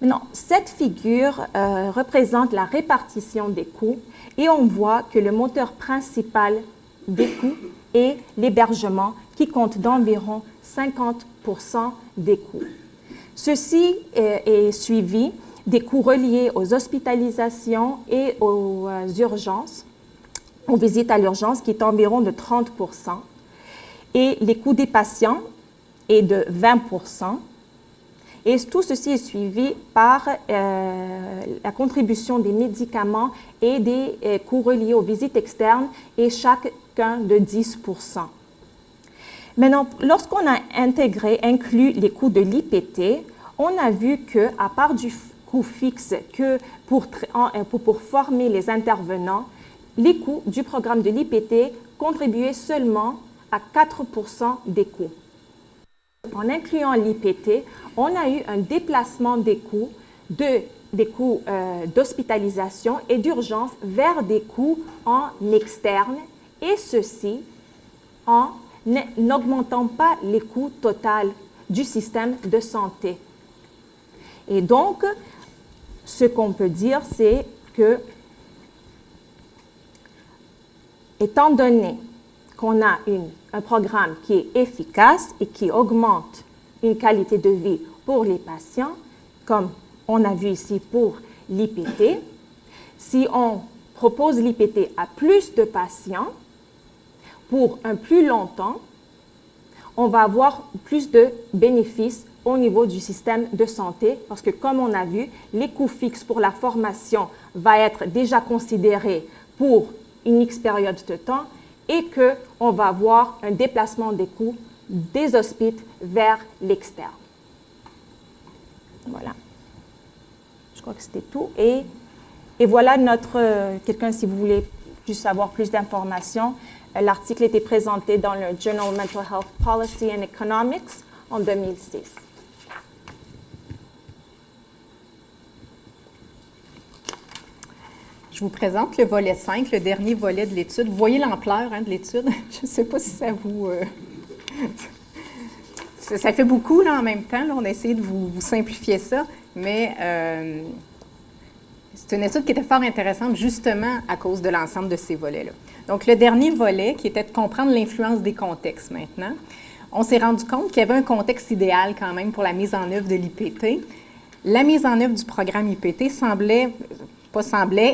Maintenant, cette figure représente la répartition des coûts et on voit que le moteur principal des coûts est l'hébergement qui compte d'environ 50% des coûts. Ceci est suivi des coûts reliés aux hospitalisations et aux urgences, aux visites à l'urgence qui est environ de 30%, et les coûts des patients est de 20%. Et tout ceci est suivi par la contribution des médicaments et des coûts reliés aux visites externes et chacun de 10%. Maintenant, lorsqu'on a inclus les coûts de l'IPT, on a vu qu'à part du coût fixe que pour former les intervenants, les coûts du programme de l'IPT contribuaient seulement à 4% des coûts. En incluant l'IPT, on a eu un déplacement des coûts d'hospitalisation et d'urgence vers des coûts en externe, et ceci en n'augmentant pas les coûts totaux du système de santé. Et donc, ce qu'on peut dire, c'est que, étant donné qu'on a un programme qui est efficace et qui augmente une qualité de vie pour les patients, comme on a vu ici pour l'IPT, si on propose l'IPT à plus de patients pour un plus longtemps, on va avoir plus de bénéfices au niveau du système de santé parce que, comme on a vu, les coûts fixes pour la formation vont être déjà considérés pour une X période de temps et qu'on va avoir un déplacement des coûts des hospices vers l'externe. Voilà. Je crois que c'était tout. Et voilà quelqu'un, si vous voulez juste avoir plus d'informations, l'article était présenté dans le Journal Mental Health Policy and Economics en 2006. Je vous présente le volet 5, le dernier volet de l'étude. Vous voyez l'ampleur de l'étude? Je ne sais pas si ça vous... ça fait beaucoup là, en même temps. Là, on a essayé de vous simplifier ça, mais c'est une étude qui était fort intéressante justement à cause de l'ensemble de ces volets-là. Donc, le dernier volet, qui était de comprendre l'influence des contextes maintenant, on s'est rendu compte qu'il y avait un contexte idéal quand même pour la mise en œuvre de l'IPT. La mise en œuvre du programme IPT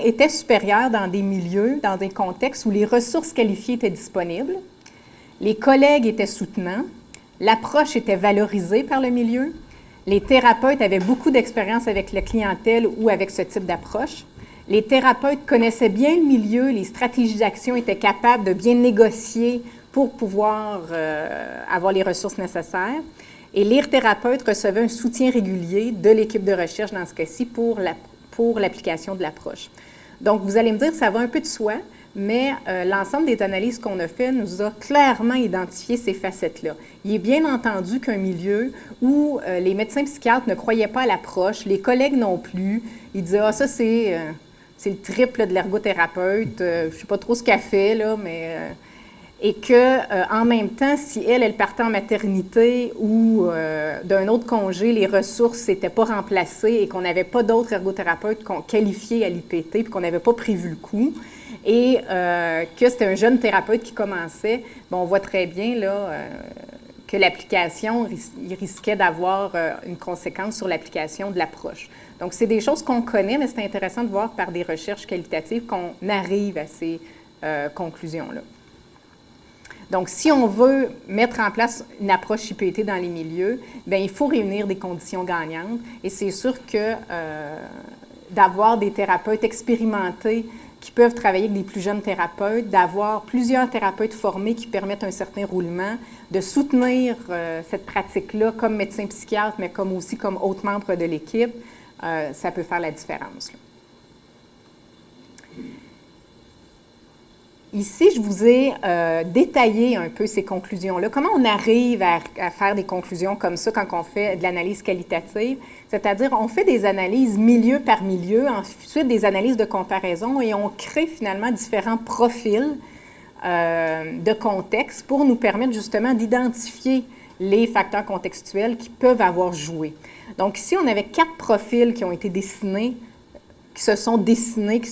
était supérieure dans des milieux, dans des contextes où les ressources qualifiées étaient disponibles, les collègues étaient soutenants, l'approche était valorisée par le milieu, les thérapeutes avaient beaucoup d'expérience avec la clientèle ou avec ce type d'approche, les thérapeutes connaissaient bien le milieu, les stratégies d'action étaient capables de bien négocier pour pouvoir avoir les ressources nécessaires, et les thérapeutes recevaient un soutien régulier de l'équipe de recherche dans ce cas-ci pour l'application de l'approche. Donc, vous allez me dire, ça va un peu de soi, mais l'ensemble des analyses qu'on a fait nous a clairement identifié ces facettes-là. Il est bien entendu qu'un milieu où les médecins psychiatres ne croyaient pas à l'approche, les collègues non plus, ils disaient « Ah, ça, c'est le triple de l'ergothérapeute, je ne sais pas trop ce qu'elle fait, là, mais... et qu'en même temps, si elle partait en maternité ou d'un autre congé, les ressources n'étaient pas remplacées et qu'on n'avait pas d'autres ergothérapeutes qualifiés à l'IPT puis qu'on n'avait pas prévu le coup et que c'était un jeune thérapeute qui commençait, bien, on voit très bien là, que l'application risquait d'avoir une conséquence sur l'application de l'approche. Donc, c'est des choses qu'on connaît, mais c'est intéressant de voir par des recherches qualitatives qu'on arrive à ces conclusions-là. Donc, si on veut mettre en place une approche IPT dans les milieux, bien, il faut réunir des conditions gagnantes. Et c'est sûr que d'avoir des thérapeutes expérimentés qui peuvent travailler avec des plus jeunes thérapeutes, d'avoir plusieurs thérapeutes formés qui permettent un certain roulement, de soutenir cette pratique-là comme médecin psychiatre, mais aussi comme autres membres de l'équipe, ça peut faire la différence, là. Ici, je vous ai détaillé un peu ces conclusions-là. Comment on arrive à faire des conclusions comme ça quand on fait de l'analyse qualitative? C'est-à-dire, on fait des analyses milieu par milieu, ensuite des analyses de comparaison et on crée finalement différents profils de contexte pour nous permettre justement d'identifier les facteurs contextuels qui peuvent avoir joué. Donc ici, on avait 4 profils qui ont été dessinés, qui se sont dessinés, qui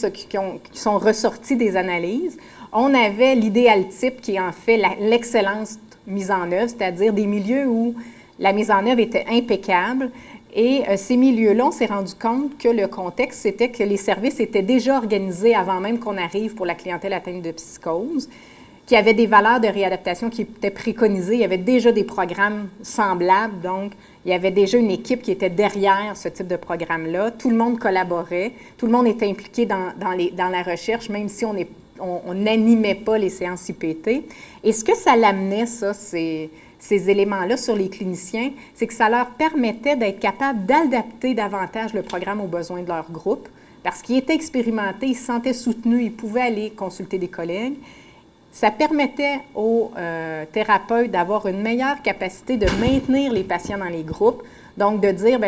sont ressortis des analyses. On avait l'idéal type qui est en fait l'excellence mise en œuvre, c'est-à-dire des milieux où la mise en œuvre était impeccable. Et ces milieux-là, on s'est rendu compte que le contexte, c'était que les services étaient déjà organisés avant même qu'on arrive pour la clientèle atteinte de psychose, qu'il y avait des valeurs de réadaptation qui étaient préconisées, il y avait déjà des programmes semblables, donc il y avait déjà une équipe qui était derrière ce type de programme-là. Tout le monde collaborait, tout le monde était impliqué dans la recherche, même si on n'animait pas les séances IPT. Et ce que ça l'amenait, ça, ces éléments-là sur les cliniciens, c'est que ça leur permettait d'être capables d'adapter davantage le programme aux besoins de leur groupe, parce qu'ils étaient expérimentés, ils se sentaient soutenus, ils pouvaient aller consulter des collègues. Ça permettait aux thérapeutes d'avoir une meilleure capacité de maintenir les patients dans les groupes. Donc, de dire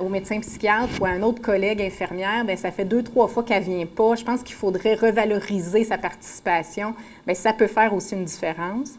au médecin psychiatre ou à un autre collègue infirmière, ça fait 2-3 fois qu'elle ne vient pas, je pense qu'il faudrait revaloriser sa participation. Bien, ça peut faire aussi une différence.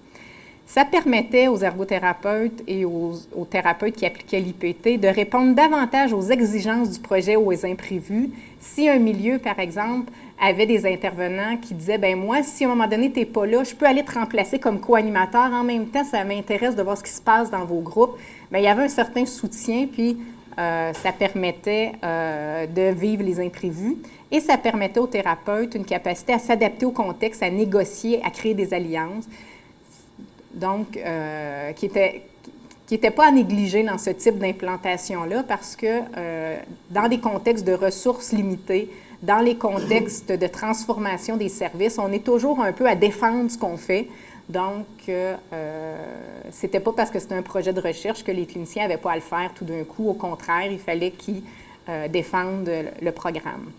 Ça permettait aux ergothérapeutes et aux thérapeutes qui appliquaient l'IPT de répondre davantage aux exigences du projet ou aux imprévus. Si un milieu, par exemple, avait des intervenants qui disaient, bien moi, si à un moment donné, tu n'es pas là, je peux aller te remplacer comme co-animateur. En même temps, ça m'intéresse de voir ce qui se passe dans vos groupes. Bien, il y avait un certain soutien, puis ça permettait de vivre les imprévus. Et ça permettait aux thérapeutes une capacité à s'adapter au contexte, à négocier, à créer des alliances. Donc, qui n'était pas à négliger dans ce type d'implantation-là parce que dans des contextes de ressources limitées, dans les contextes de transformation des services, on est toujours un peu à défendre ce qu'on fait. Donc, c'était pas parce que c'était un projet de recherche que les cliniciens n'avaient pas à le faire tout d'un coup. Au contraire, il fallait qu'ils défendent le programme.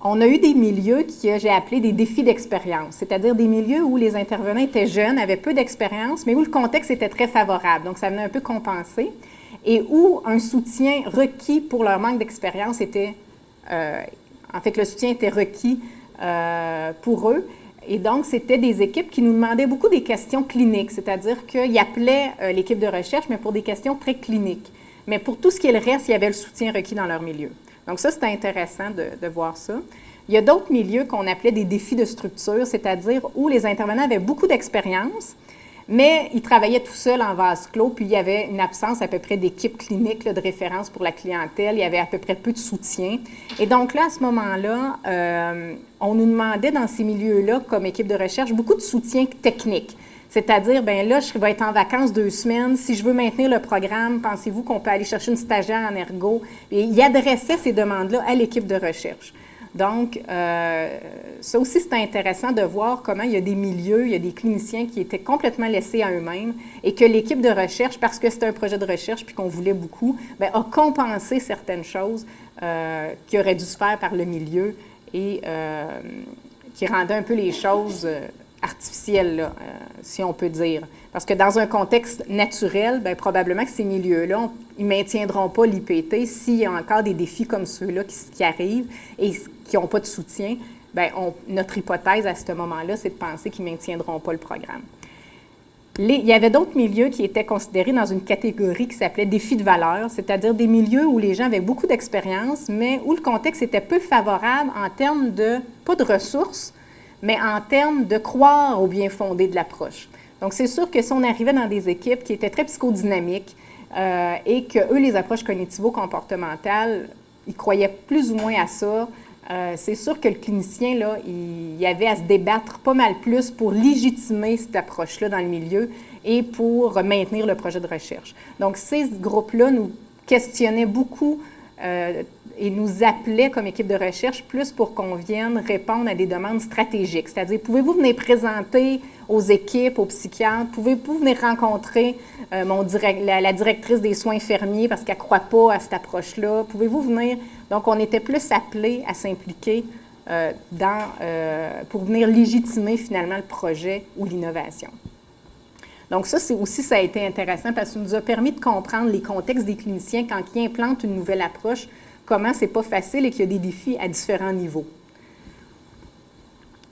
On a eu des milieux que j'ai appelés des défis d'expérience, c'est-à-dire des milieux où les intervenants étaient jeunes, avaient peu d'expérience, mais où le contexte était très favorable, donc ça venait un peu compenser, et où un soutien requis pour leur manque d'expérience était, en fait, le soutien était requis pour eux. Et donc, c'était des équipes qui nous demandaient beaucoup des questions cliniques, c'est-à-dire qu'ils appelaient l'équipe de recherche, mais pour des questions très cliniques. Mais pour tout ce qui est le reste, il y avait le soutien requis dans leur milieu. Donc ça, c'était intéressant de voir ça. Il y a d'autres milieux qu'on appelait des défis de structure, c'est-à-dire où les intervenants avaient beaucoup d'expérience, mais ils travaillaient tout seuls en vase clos, puis il y avait une absence à peu près d'équipe clinique là, de référence pour la clientèle, il y avait à peu près peu de soutien. Et donc là, à ce moment-là, on nous demandait dans ces milieux-là, comme équipe de recherche, beaucoup de soutien technique. C'est-à-dire, bien là, je vais être en vacances 2 semaines. Si je veux maintenir le programme, pensez-vous qu'on peut aller chercher une stagiaire en ergo? Et il adressait ces demandes-là à l'équipe de recherche. Donc, ça aussi, c'est intéressant de voir comment il y a des milieux, il y a des cliniciens qui étaient complètement laissés à eux-mêmes et que l'équipe de recherche, parce que c'était un projet de recherche puis qu'on voulait beaucoup, bien, a compensé certaines choses qui auraient dû se faire par le milieu et qui rendaient un peu les choses artificielles, là, si on peut dire. Parce que dans un contexte naturel, bien, probablement que ces milieux-là, ils ne maintiendront pas l'IPT s'il y a encore des défis comme ceux-là qui arrivent et qui n'ont pas de soutien. Bien, notre hypothèse à ce moment-là, c'est de penser qu'ils ne maintiendront pas le programme. Il y avait d'autres milieux qui étaient considérés dans une catégorie qui s'appelait défis de valeur, c'est-à-dire des milieux où les gens avaient beaucoup d'expérience, mais où le contexte était peu favorable en termes de, pas de ressources, mais en termes de croire au bien fondé de l'approche. Donc, c'est sûr que si on arrivait dans des équipes qui étaient très psychodynamiques et que eux, les approches cognitivo-comportementales, ils croyaient plus ou moins à ça, c'est sûr que le clinicien, là, il avait à se débattre pas mal plus pour légitimer cette approche-là dans le milieu et pour maintenir le projet de recherche. Donc, ces groupes-là nous questionnaient beaucoup et nous appelaient comme équipe de recherche plus pour qu'on vienne répondre à des demandes stratégiques. C'est-à-dire, pouvez-vous venir présenter aux équipes, aux psychiatres? Pouvez-vous venir rencontrer la directrice des soins infirmiers parce qu'elle ne croit pas à cette approche-là? Pouvez-vous venir? Donc, on était plus appelés à s'impliquer pour venir légitimer finalement le projet ou l'innovation. Donc ça a été intéressant parce que ça nous a permis de comprendre les contextes des cliniciens quand ils implantent une nouvelle approche, comment c'est pas facile et qu'il y a des défis à différents niveaux.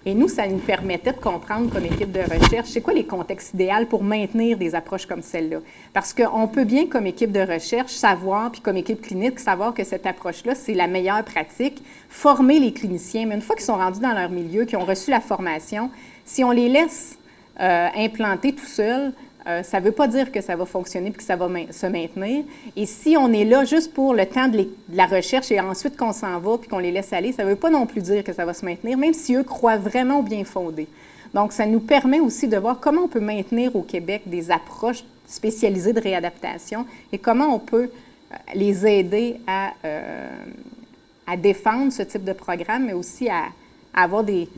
Et nous, ça nous permettait de comprendre comme équipe de recherche, c'est quoi les contextes idéaux pour maintenir des approches comme celle-là. Parce qu'on peut bien, comme équipe de recherche, savoir, puis comme équipe clinique, savoir que cette approche-là, c'est la meilleure pratique, former les cliniciens, mais une fois qu'ils sont rendus dans leur milieu, qu'ils ont reçu la formation, si on les laisse implanter tout seuls, ça ne veut pas dire que ça va fonctionner et que ça va se maintenir. Et si on est là juste pour le temps de la recherche et ensuite qu'on s'en va puis qu'on les laisse aller, ça ne veut pas non plus dire que ça va se maintenir, même si eux croient vraiment au bien fondé. Donc, ça nous permet aussi de voir comment on peut maintenir au Québec des approches spécialisées de réadaptation et comment on peut les aider à défendre ce type de programme, mais aussi à avoir des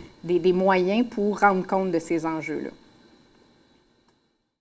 moyens pour rendre compte de ces enjeux-là.